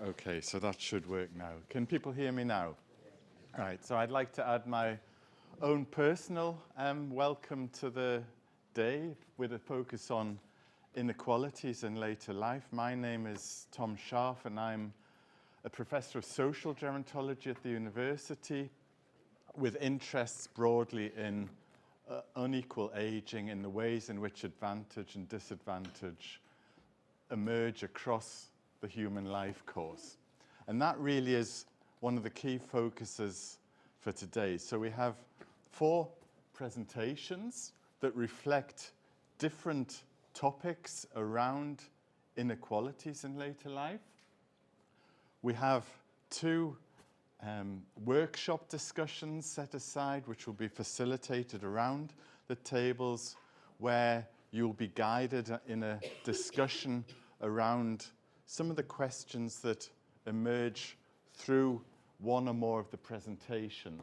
Okay, so that should work now. Can people hear me now? All right, so I'd like to add my own personal welcome to the day with a focus on inequalities in later life. My name is Tom Scharf, and I'm a professor of social gerontology at the university with interests broadly in unequal aging, in the ways in which advantage and disadvantage emerge across the human life course. And that really is one of the key focuses for today. So we have 4 presentations that reflect different topics around inequalities in later life. We have 2 workshop discussions set aside, which will be facilitated around the tables, where you'll be guided in a discussion around some of the questions that emerge through one or more of the presentations.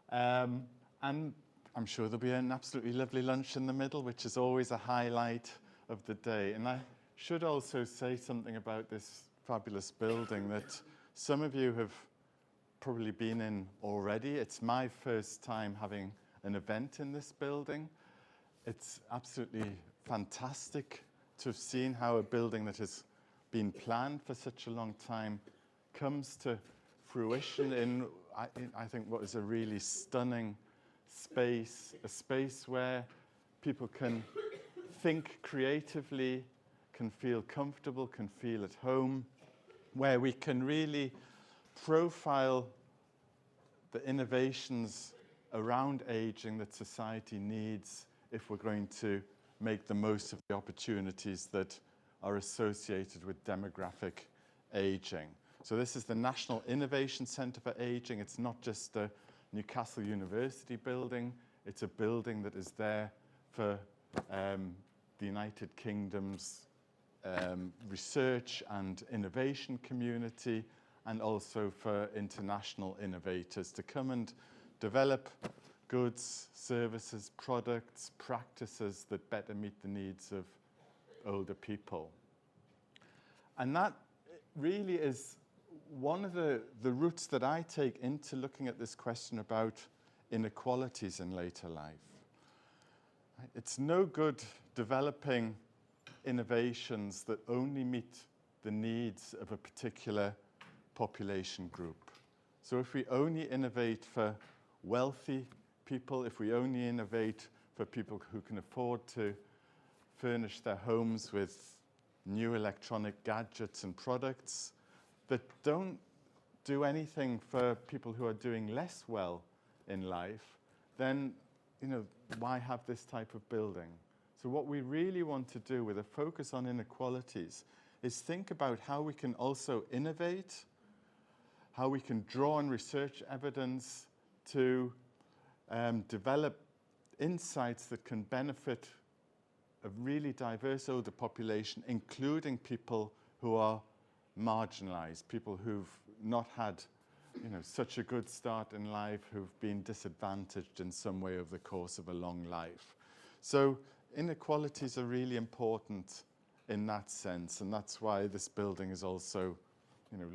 And I'm sure there'll be an absolutely lovely lunch in the middle, which is always a highlight of the day. And I should also say something about this fabulous building that some of you have probably been in already. It's my first time having an event in this building. It's absolutely fantastic to have seen how a building that has been planned for such a long time comes to fruition in, I think, what is a really stunning space, a space where people can think creatively, can feel comfortable, can feel at home, where we can really profile the innovations around aging that society needs if we're going to make the most of the opportunities that are associated with demographic aging. So this is the National Innovation Centre for Aging. It's not just a Newcastle University building. It's a building that is there for the United Kingdom's research and innovation community, and also for international innovators to come and develop goods, services, products, practices that better meet the needs of older people. And that really is one of the routes that I take into looking at this question about inequalities in later life. It's no good developing innovations that only meet the needs of a particular population group. So if we only innovate for wealthy people, if we only innovate for people who can afford to furnish their homes with new electronic gadgets and products that don't do anything for people who are doing less well in life, then, why have this type of building? So what we really want to do with a focus on inequalities is think about how we can also innovate, how we can draw on research evidence to develop insights that can benefit a really diverse older population, including people who are marginalized, people who've not had such a good start in life, who've been disadvantaged in some way over the course of a long life. So inequalities are really important in that sense, and that's why this building is also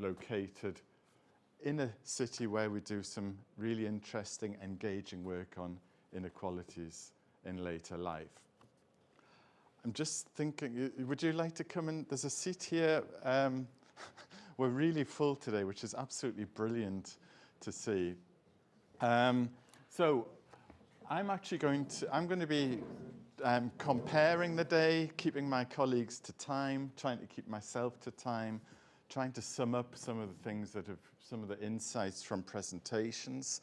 located in a city where we do some really interesting, engaging work on inequalities in later life. I'm just thinking, would you like to come in? There's a seat here. We're really full today, which is absolutely brilliant to see. So I'm going to be comparing the day, keeping my colleagues to time, trying to keep myself to time, trying to sum up some of the things some of the insights from presentations.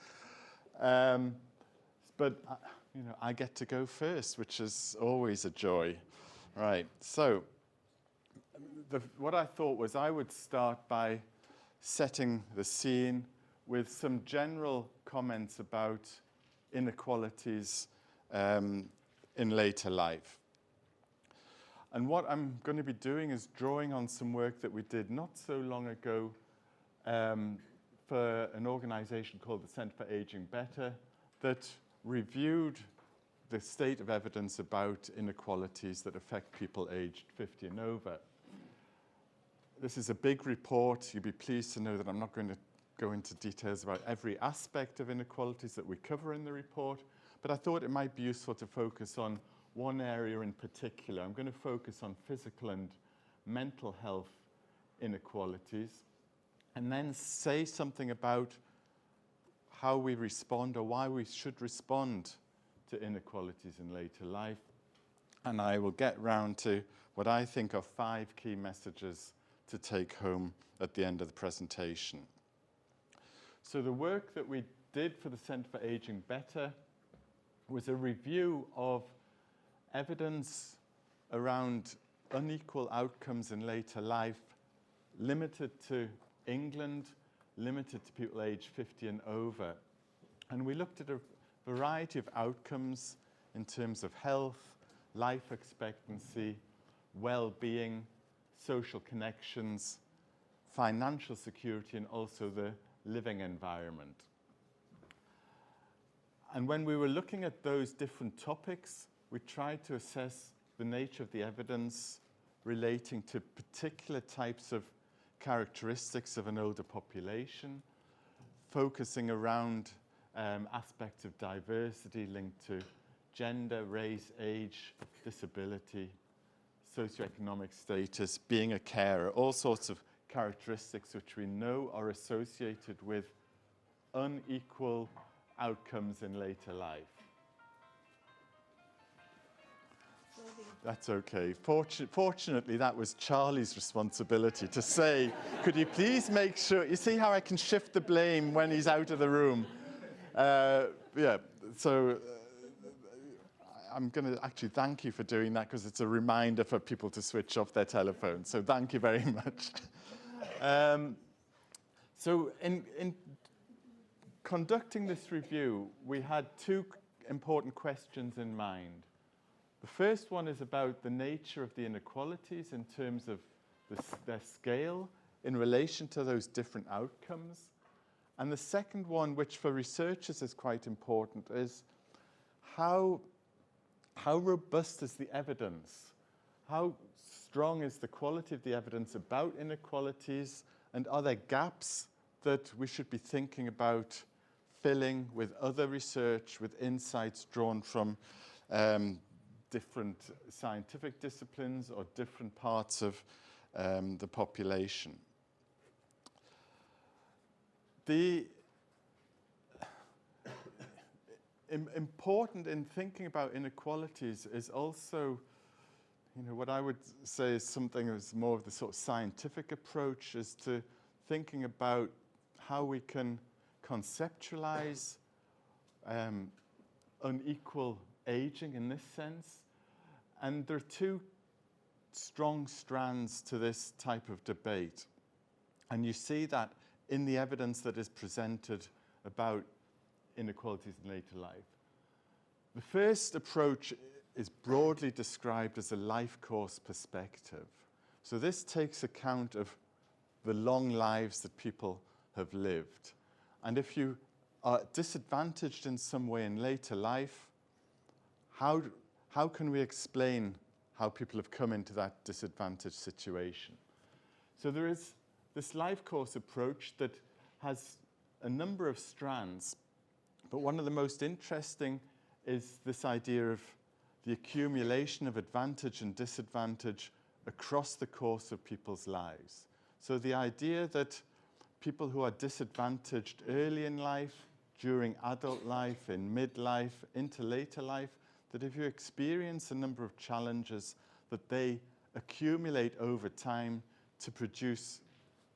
But I get to go first, which is always a joy. Right, so what I thought was I would start by setting the scene with some general comments about inequalities in later life. And what I'm going to be doing is drawing on some work that we did not so long ago for an organization called the Centre for Aging Better that reviewed the state of evidence about inequalities that affect people aged 50 and over. this is a big report. You'll be pleased to know that I'm not going to go into details about every aspect of inequalities that we cover in the report, but I thought it might be useful to focus on one area in particular. I'm going to focus on physical and mental health inequalities, and then say something about how we respond or why we should respond to inequalities in later life. And I will get round to what I think are 5 key messages to take home at the end of the presentation. So the work that we did for the Centre for Aging Better was a review of evidence around unequal outcomes in later life, limited to England, limited to people aged 50 and over. And we looked at a variety of outcomes in terms of health, life expectancy, well-being, social connections, financial security, and also the living environment. And when we were looking at those different topics, we tried to assess the nature of the evidence relating to particular types of characteristics of an older population, focusing around aspects of diversity linked to gender, race, age, disability, socioeconomic status, being a carer, all sorts of characteristics which we know are associated with unequal outcomes in later life. That's okay. Fortunately, that was Charlie's responsibility to say, could you please make sure, you see how I can shift the blame when he's out of the room? Yeah, so I'm going to actually thank you for doing that, because it's a reminder for people to switch off their telephones. So thank you very much. So in conducting this review, we had 2 important questions in mind. The first one is about the nature of the inequalities in terms of their scale in relation to those different outcomes. And the second one, which for researchers is quite important, is how robust is the evidence? How strong is the quality of the evidence about inequalities? And are there gaps that we should be thinking about filling with other research, with insights drawn from different scientific disciplines or different parts of the population? Important in thinking about inequalities is also, what I would say is something that's more of the sort of scientific approach, is to thinking about how we can conceptualize unequal aging in this sense. And there are 2 strong strands to this type of debate. And you see that in the evidence that is presented about inequalities in later life. The first approach is broadly described as a life course perspective. So this takes account of the long lives that people have lived. And if you are disadvantaged in some way in later life, how can we explain how people have come into that disadvantaged situation? So there is this life course approach that has a number of strands, but one of the most interesting is this idea of the accumulation of advantage and disadvantage across the course of people's lives. So the idea that people who are disadvantaged early in life, during adult life, in midlife, into later life, that if you experience a number of challenges, that they accumulate over time to produce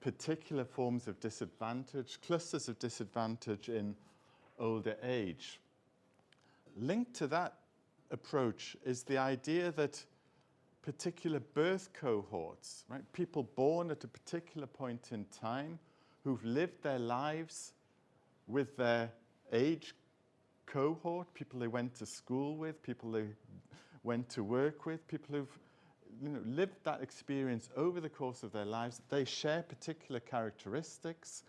particular forms of disadvantage, clusters of disadvantage in older age. Linked to that approach is the idea that particular birth cohorts, right, people born at a particular point in time who've lived their lives with their age cohort, people they went to school with, people they went to work with, people who've lived that experience over the course of their lives, they share particular characteristics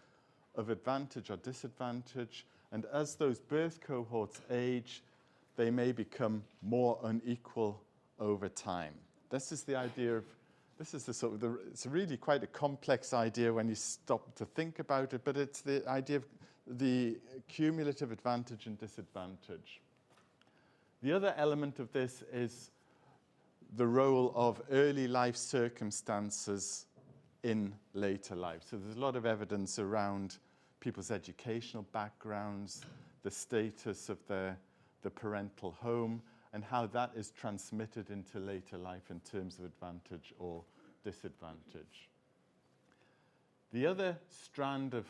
of advantage or disadvantage, and as those birth cohorts age, they may become more unequal over time. This is the idea of this is the sort of, it's really quite a complex idea when you stop to think about it, but it's the idea of the cumulative advantage and disadvantage. The other element of this is the role of early life circumstances in later life. So there's a lot of evidence around people's educational backgrounds, the status of the parental home, and how that is transmitted into later life in terms of advantage or disadvantage. The other strand of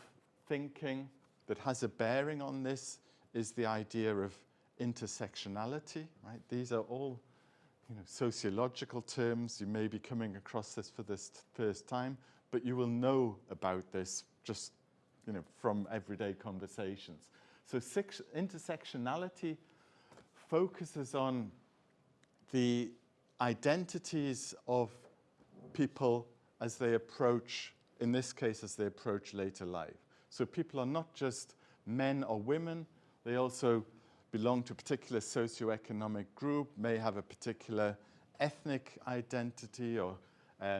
thinking that has a bearing on this is the idea of intersectionality, right? These are all, sociological terms. You may be coming across this for the first time, but you will know about this just, from everyday conversations. So intersectionality focuses on the identities of people as they approach, in this case, as they approach later life. So people are not just men or women, they also belong to a particular socioeconomic group, may have a particular ethnic identity or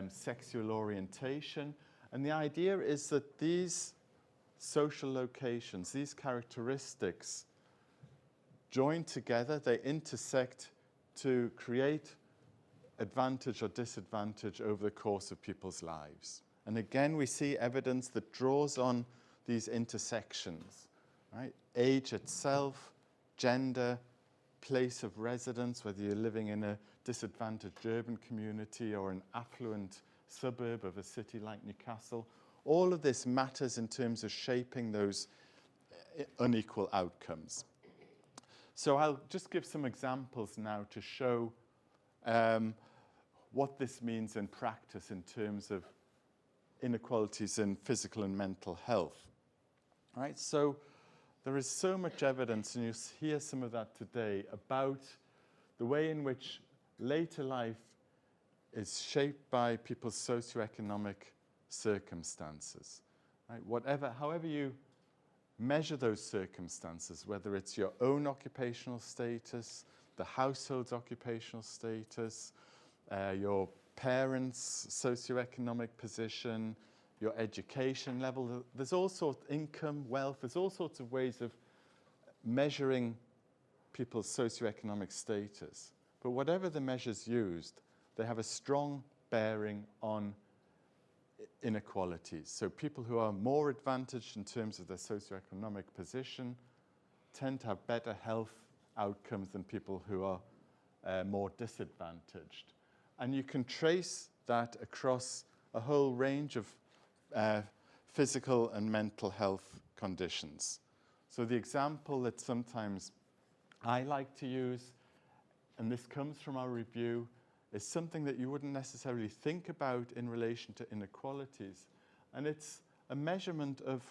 sexual orientation. And the idea is that these social locations, these characteristics, join together, they intersect to create advantage or disadvantage over the course of people's lives. And again, we see evidence that draws on these intersections, right? Age itself, gender, place of residence, whether you're living in a disadvantaged urban community or an affluent suburb of a city like Newcastle, all of this matters in terms of shaping those unequal outcomes. So I'll just give some examples now to show what this means in practice in terms of inequalities in physical and mental health. All right, so there is so much evidence, and you'll hear some of that today, about the way in which later life is shaped by people's socioeconomic circumstances. Right? However you measure those circumstances, whether it's your own occupational status, the household's occupational status, your parents' socioeconomic position, your education level, there's all sorts, income, wealth, there's all sorts of ways of measuring people's socioeconomic status. But whatever the measures used, they have a strong bearing on inequalities. So people who are more advantaged in terms of their socioeconomic position tend to have better health outcomes than people who are more disadvantaged. And you can trace that across a whole range of physical and mental health conditions. So the example that sometimes I like to use, and this comes from our review, is something that you wouldn't necessarily think about in relation to inequalities. And it's a measurement of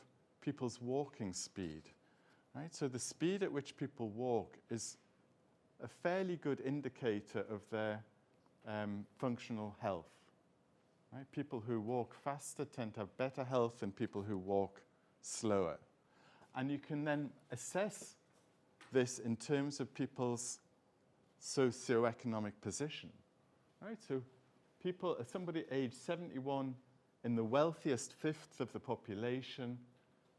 people's walking speed. Right? So the speed at which people walk is a fairly good indicator of their functional health. Right? People who walk faster tend to have better health than people who walk slower. And you can then assess this in terms of people's socioeconomic position. Right? So somebody aged 71 in the wealthiest fifth of the population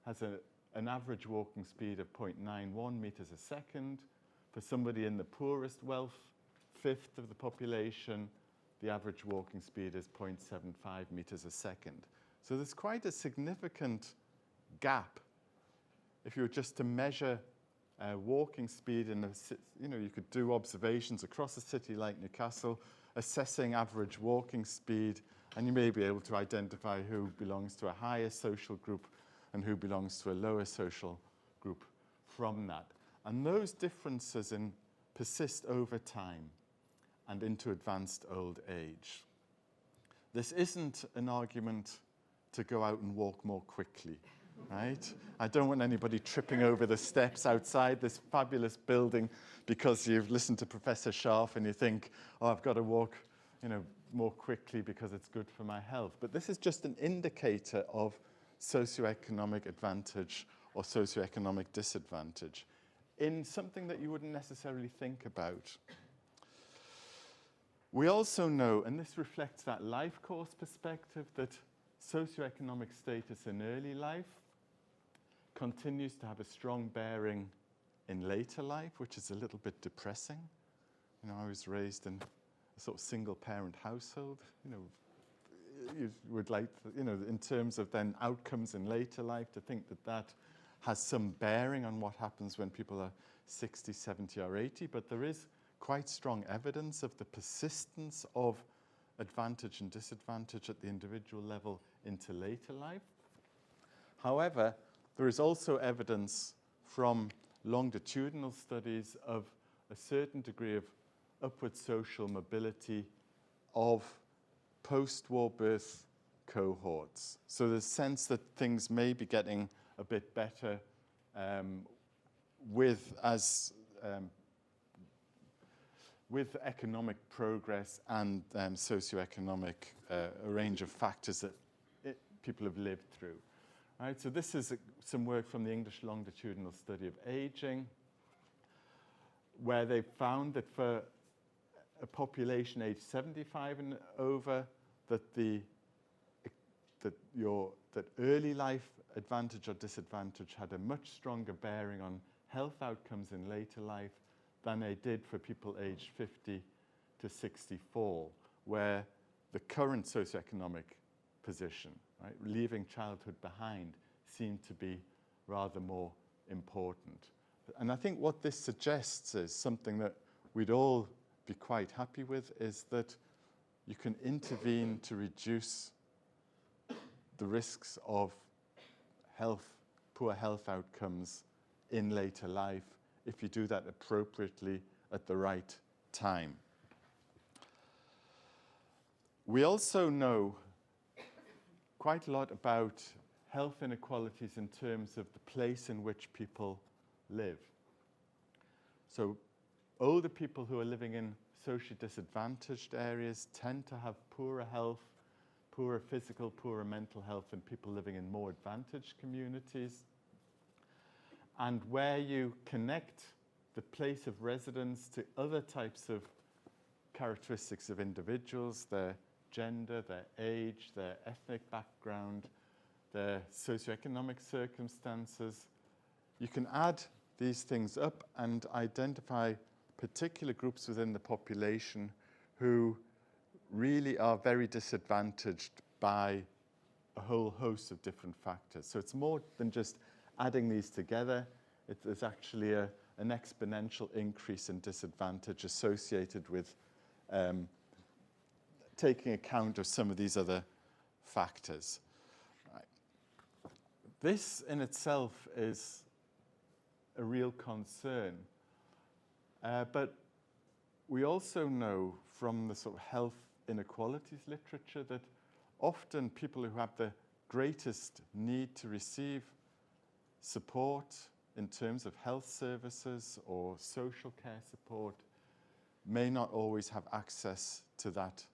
has an average walking speed of 0.91 meters a second. For somebody in the poorest fifth of the population, the average walking speed is 0.75 meters a second. So there's quite a significant gap. If you were just to measure walking speed in you could do observations across a city like Newcastle, assessing average walking speed, and you may be able to identify who belongs to a higher social group and who belongs to a lower social group from that. And those differences persist over time and into advanced old age. This isn't an argument to go out and walk more quickly, right? I don't want anybody tripping over the steps outside this fabulous building because you've listened to Professor Scharf and you think, oh, I've got to walk, more quickly because it's good for my health. But this is just an indicator of socioeconomic advantage or socioeconomic disadvantage in something that you wouldn't necessarily think about. We also know, and this reflects that life course perspective, that socioeconomic status in early life continues to have a strong bearing in later life, which is a little bit depressing. You know, I was raised in a sort of single-parent household. You know, you would like, you know, in terms of then outcomes in later life, to think that that has some bearing on what happens when people are 60, 70, or 80. But there is quite strong evidence of the persistence of advantage and disadvantage at the individual level into later life. However, there is also evidence from longitudinal studies of a certain degree of upward social mobility of post-war birth cohorts. So there's a sense that things may be getting a bit better with economic progress and socioeconomic a range of factors that people have lived through. Right, so this is some work from the English longitudinal study of aging, where they found that for a population aged 75 and over, that early life advantage or disadvantage had a much stronger bearing on health outcomes in later life than they did for people aged 50 to 64, where the current socioeconomic position, right, leaving childhood behind, seemed to be rather more important. And I think what this suggests is something that we'd all be quite happy with, is that you can intervene to reduce the risks of poor health outcomes in later life if you do that appropriately at the right time. We also know quite a lot about health inequalities in terms of the place in which people live. So older people who are living in socially disadvantaged areas tend to have poorer health, poorer physical, poorer mental health than people living in more advantaged communities. And where you connect the place of residence to other types of characteristics of individuals, their gender, their age, their ethnic background, their socioeconomic circumstances, you can add these things up and identify particular groups within the population who really are very disadvantaged by a whole host of different factors. So it's more than just adding these together. There's actually an exponential increase in disadvantage associated with taking account of some of these other factors. Right. This in itself is a real concern. But we also know from the sort of health inequalities literature that often people who have the greatest need to receive support in terms of health services or social care support may not always have access to that,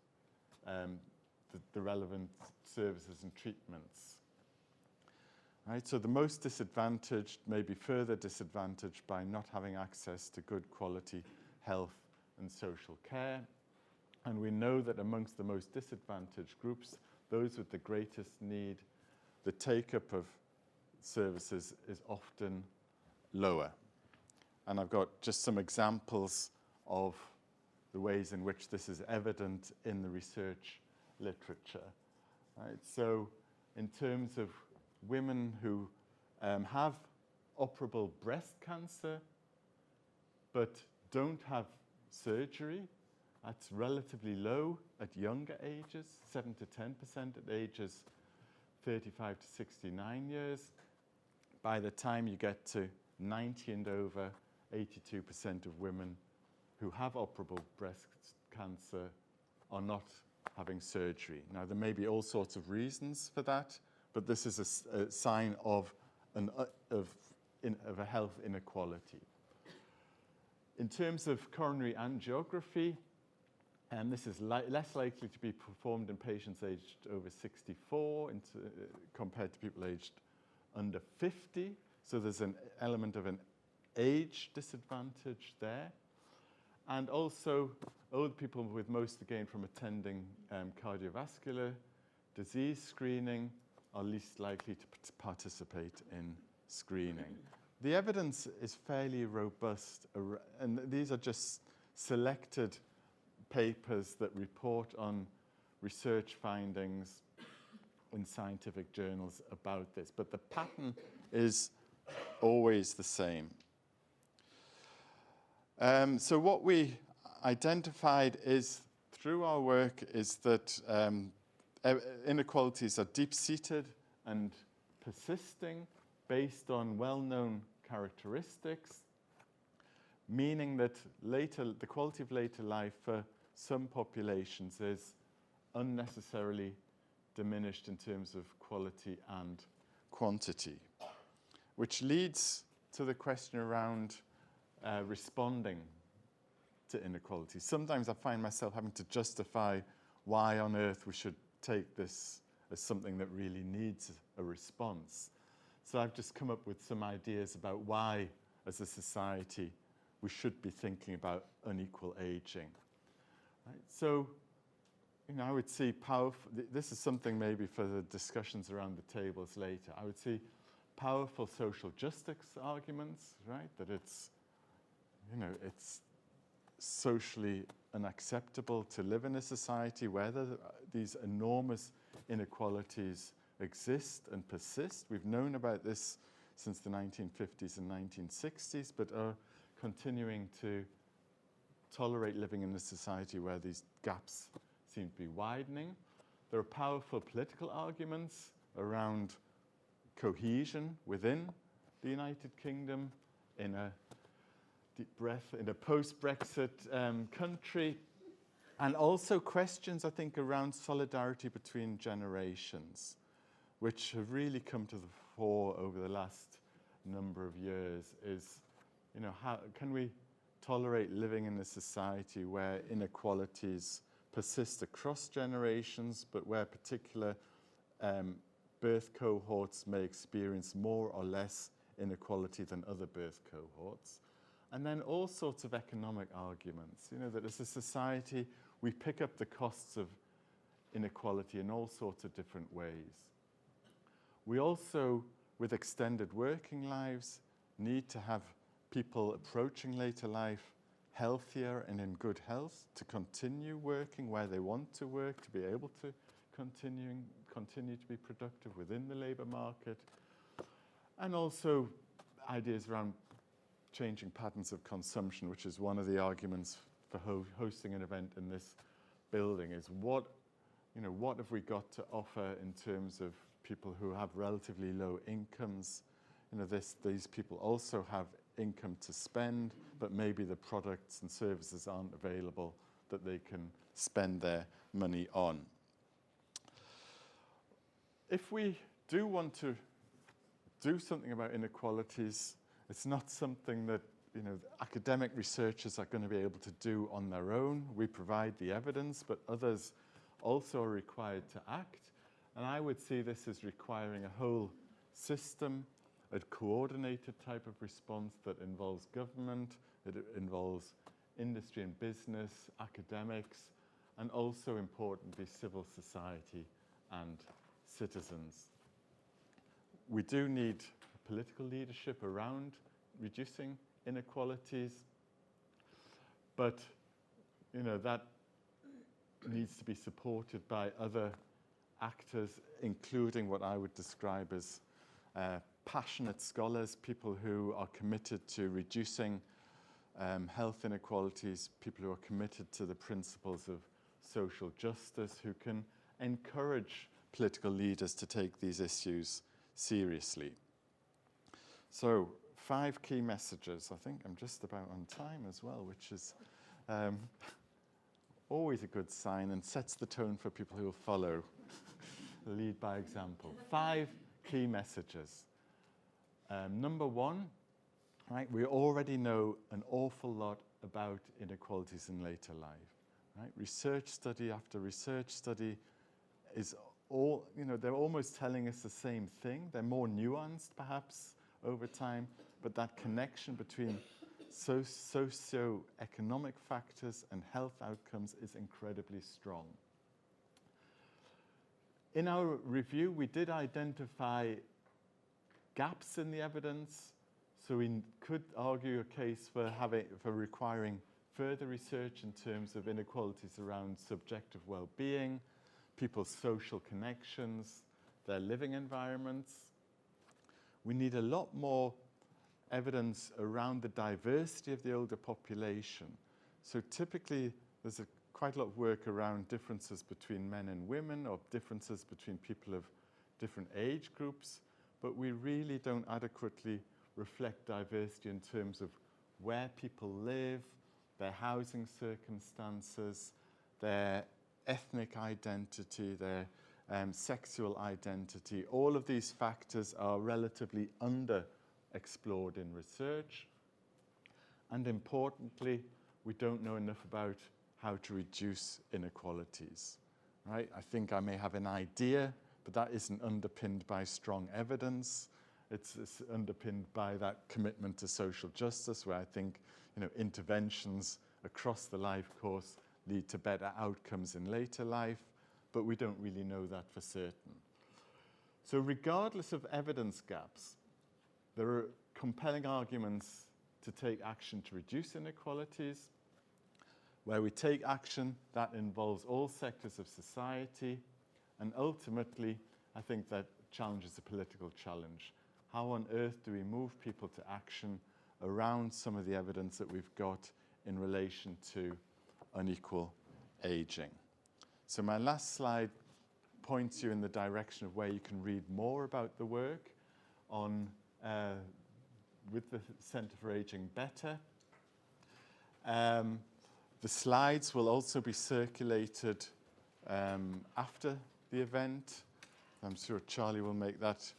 the relevant services and treatments. Right? So the most disadvantaged may be further disadvantaged by not having access to good quality health and social care. And we know that amongst the most disadvantaged groups, those with the greatest need, the take-up of services is often lower. And I've got just some examples of the ways in which this is evident in the research literature. Right? So in terms of women who have operable breast cancer but don't have surgery, that's relatively low at younger ages, 7 to 10% at ages 35 to 69 years. By the time you get to 90 and over, 82% of women who have operable breast cancer are not having surgery. Now, there may be all sorts of reasons for that, but this is a sign of a health inequality. In terms of coronary angiography, this is less likely to be performed in patients aged over 64 compared to people aged under 50. So there's an element of an age disadvantage there. And also, older people with most gain from attending cardiovascular disease screening are least likely to participate in screening. The evidence is fairly robust, and these are just selected papers that report on research findings in scientific journals about this, but the pattern is always the same. So what we identified is, through our work, is that inequalities are deep-seated and persisting based on well-known characteristics, meaning that the quality of later life for some populations is unnecessarily diminished in terms of quality and quantity, which leads to the question around responding to inequality. Sometimes I find myself having to justify why on earth we should take this as something that really needs a response. So I've just come up with some ideas about why, as a society, we should be thinking about unequal aging. Right? So, I would see powerful, this is something maybe for the discussions around the tables later. I would see powerful social justice arguments, right? That it's socially unacceptable to live in a society where these enormous inequalities exist and persist. We've known about this since the 1950s and 1960s, but are continuing to tolerate living in a society where these gaps seem to be widening. There are powerful political arguments around cohesion within the United Kingdom in a deep breath, in a post-Brexit country, and also questions, I think, around solidarity between generations, which have really come to the fore over the last number of years. Is, how can we tolerate living in a society where inequalities persist across generations, but where particular birth cohorts may experience more or less inequality than other birth cohorts? And then all sorts of economic arguments, that as a society, we pick up the costs of inequality in all sorts of different ways. We also, with extended working lives, need to have people approaching later life healthier and in good health to continue working where they want to work, to be able to continue to be productive within the labour market. And also ideas around changing patterns of consumption, which is one of the arguments for hosting an event in this building, is what have we got to offer in terms of people who have relatively low incomes? These people also have income to spend, but maybe the products and services aren't available that they can spend their money on. If we do want to do something about inequalities, it's not something that academic researchers are going to be able to do on their own. We provide the evidence, but others also are required to act. And I would see this as requiring a whole system, a coordinated type of response that involves government, it involves industry and business, academics, and also importantly civil society and citizens. We do need political leadership around reducing inequalities, but that needs to be supported by other actors, including what I would describe as passionate scholars, people who are committed to reducing health inequalities, people who are committed to the principles of social justice, who can encourage political leaders to take these issues seriously. So, 5 key messages. I think I'm just about on time as well, which is always a good sign and sets the tone for people who will follow. Lead by example. 5 key messages. Number 1, right, we already know an awful lot about inequalities in later life. Right? Research study after research study is they're almost telling us the same thing. They're more nuanced, perhaps, over time, but that connection between socio-economic factors and health outcomes is incredibly strong. In our review, we did identify gaps in the evidence, so we could argue a case for requiring further research in terms of inequalities around subjective well-being, people's social connections, their living environments. We need a lot more evidence around the diversity of the older population. So typically, there's quite a lot of work around differences between men and women, or differences between people of different age groups, but we really don't adequately reflect diversity in terms of where people live, their housing circumstances, their ethnic identity, their sexual identity. All of these factors are relatively underexplored in research. And importantly, we don't know enough about how to reduce inequalities, right? I think I may have an idea, but that isn't underpinned by strong evidence. It's underpinned by that commitment to social justice, where I think, interventions across the life course lead to better outcomes in later life, but we don't really know that for certain. So regardless of evidence gaps, there are compelling arguments to take action to reduce inequalities. Where we take action, that involves all sectors of society, and ultimately, I think that challenges a political challenge. How on earth do we move people to action around some of the evidence that we've got in relation to unequal aging? So my last slide points you in the direction of where you can read more about the work on with the Centre for Aging Better. The slides will also be circulated after the event. I'm sure Charlie will make that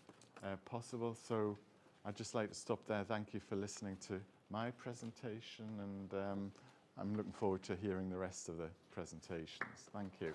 possible. So I'd just like to stop there. Thank you for listening to my presentation, and I'm looking forward to hearing the rest of the presentations. Thank you.